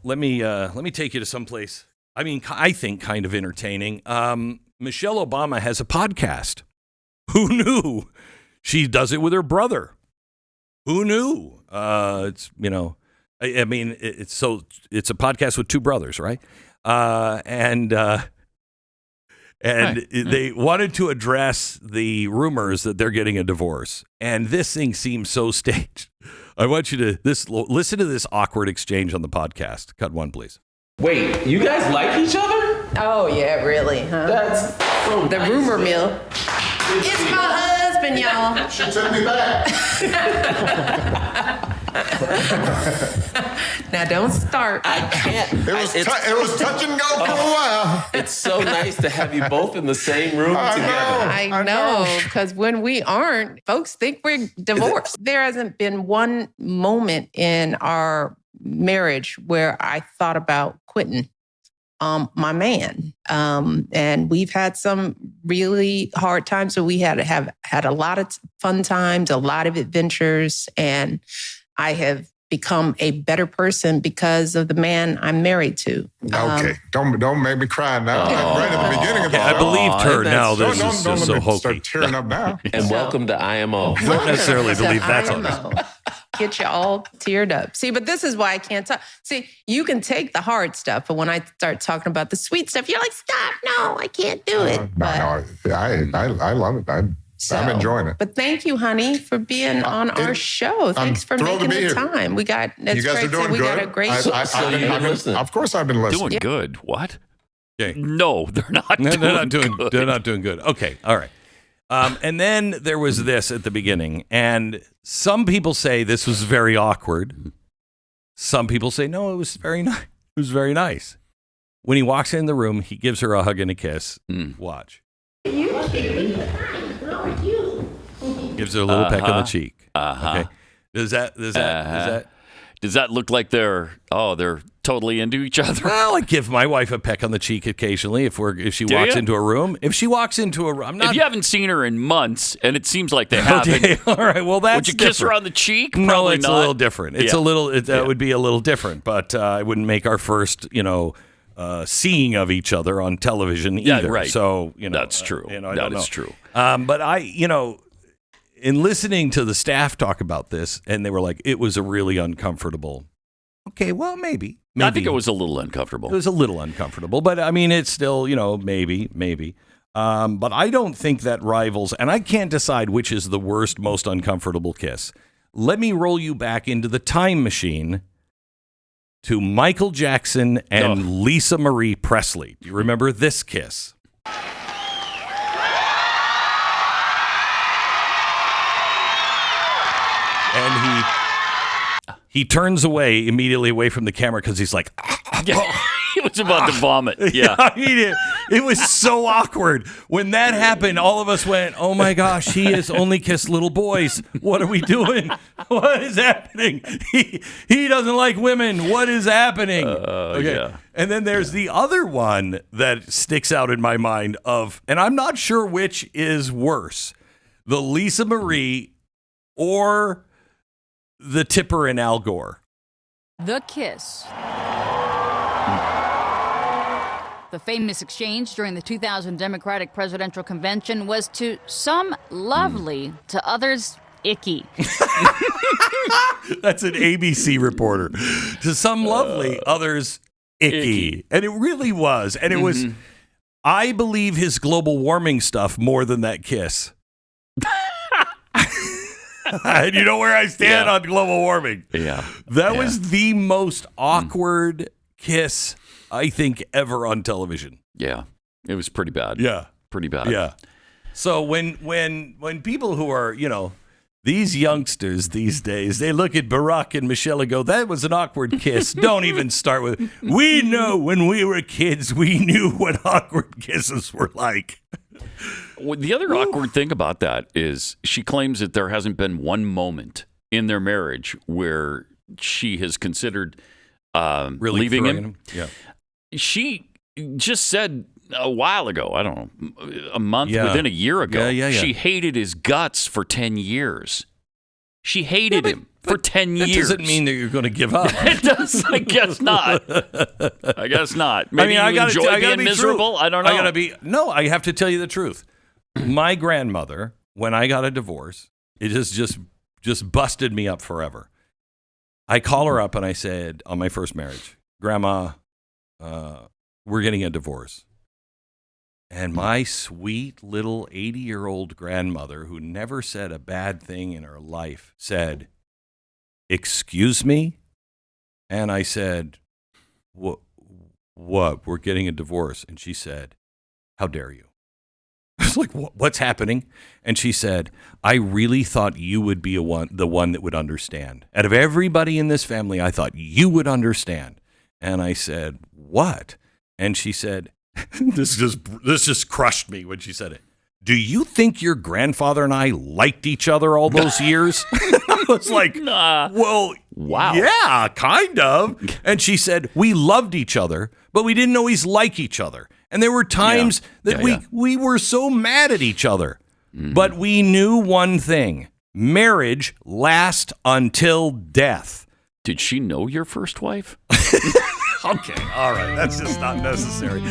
Let me take you to someplace. I mean, I think kind of entertaining. Michelle Obama has a podcast. Who knew? She does it with her brother. Who knew? It's I mean, it's a podcast with two brothers, right? And they wanted to address the rumors that they're getting a divorce, and this thing seems so staged. I want you to listen to this awkward exchange on the podcast. Cut one, please. Wait, you guys like each other? Oh yeah, really, huh? That's so the nice. rumor mill. It's my husband, y'all. She took me back. Now don't start. I can't. It was touch and go for a while. It's so nice to have you both in the same room together. I know, because when we aren't, folks think we're divorced. There hasn't been one moment in our marriage where I thought about quitting my man. And we've had some really hard times. So we have had a lot of fun times, a lot of adventures, and I have become a better person because of the man I'm married to. Okay, don't make me cry now. Right at the beginning of the show. I believed her. Now this is just so hokey. Start tearing up now. And welcome to IMO. Don't necessarily believe that's on IMO. Get you all teared up. See, but this is why I can't talk. See, you can take the hard stuff, but when I start talking about the sweet stuff, you're like, stop, no, I can't do it. I love it. I'm enjoying it. But thank you, honey, for being on our show. Thanks for making the time. We got, that's you guys great. are doing we good. got a great Of course I've been listening. Doing good. What? Okay. No, they're not. No, they're not doing good. They're not doing good. Okay, all right. And then there was this at the beginning, and some people say this was very awkward. Some people say no, it was very nice. It was very nice. When he walks in the room, he gives her a hug and a kiss. Watch. Gives her a little peck on the cheek. Okay. Does that look like they're totally into each other? Well, I give my wife a peck on the cheek occasionally if she walks into a room. If she walks into a room, if you haven't seen her in months, and it seems like they haven't. Okay, all right. Well, that's would you kiss her on the cheek? No, Probably it's not. a little different. It's a little. That would be a little different, but I wouldn't make our first, seeing of each other on television either. Yeah, right. So that's true. That is true. But in listening to the staff talk about this, and they were like, it was a really uncomfortable. Okay, well, maybe. I think it was a little uncomfortable. It was a little uncomfortable, but I mean, it's still, maybe. But I don't think that rivals, and I can't decide which is the worst, most uncomfortable kiss. Let me roll you back into the time machine to Michael Jackson and Lisa Marie Presley. Do you remember this kiss? And he turns immediately away from the camera because he's like, he was about to vomit. Yeah. It was so awkward. When that happened, all of us went, oh my gosh, he has only kissed little boys. What are we doing? What is happening? He doesn't like women. What is happening? Okay. Yeah. And then there's the other one that sticks out in my mind and I'm not sure which is worse, the Lisa Marie or the Tipper and Al Gore. The kiss. The famous exchange during the 2000 Democratic presidential convention was to some lovely, to others icky. That's an ABC reporter. To some lovely, others icky. And it really was. And it was, I believe his global warming stuff more than that kiss. And you know where I stand on global warming. Yeah. That was the most awkward kiss, I think, ever on television. Yeah. It was pretty bad. Yeah. Pretty bad. Yeah. So when people who are, these youngsters these days, they look at Barack and Michelle and go, that was an awkward kiss. Don't even start with, we know when we were kids, we knew what awkward kisses were like. Well, the other awkward thing about that is she claims that there hasn't been one moment in their marriage where she has considered really leaving him. Yeah. She just said a while ago, I don't know, a month, within a year ago, she hated his guts for 10 years. She hated him for 10 years. That doesn't mean that you're going to give up. It does. I guess not. I guess not. Maybe you enjoy being miserable. I don't know. I have to tell you the truth. My grandmother, when I got a divorce, it just busted me up forever. I call her up and I said, on my first marriage, Grandma, we're getting a divorce. And my sweet little 80-year-old grandmother, who never said a bad thing in her life, said, "Excuse me?" And I said, What? We're getting a divorce. And she said, "How dare you?" I was like, what's happening? And she said, "I really thought you would be the one that would understand. Out of everybody in this family, I thought you would understand." And I said, "What?" And she said, this just crushed me when she said it. "Do you think your grandfather and I liked each other all those years?" I was like, well, wow. Yeah, kind of. And she said, "We loved each other, but we didn't always like each other. And there were times that we were so mad at each other. Mm-hmm. But we knew one thing. Marriage lasts until death." Did she know your first wife? Okay, all right. That's just not necessary.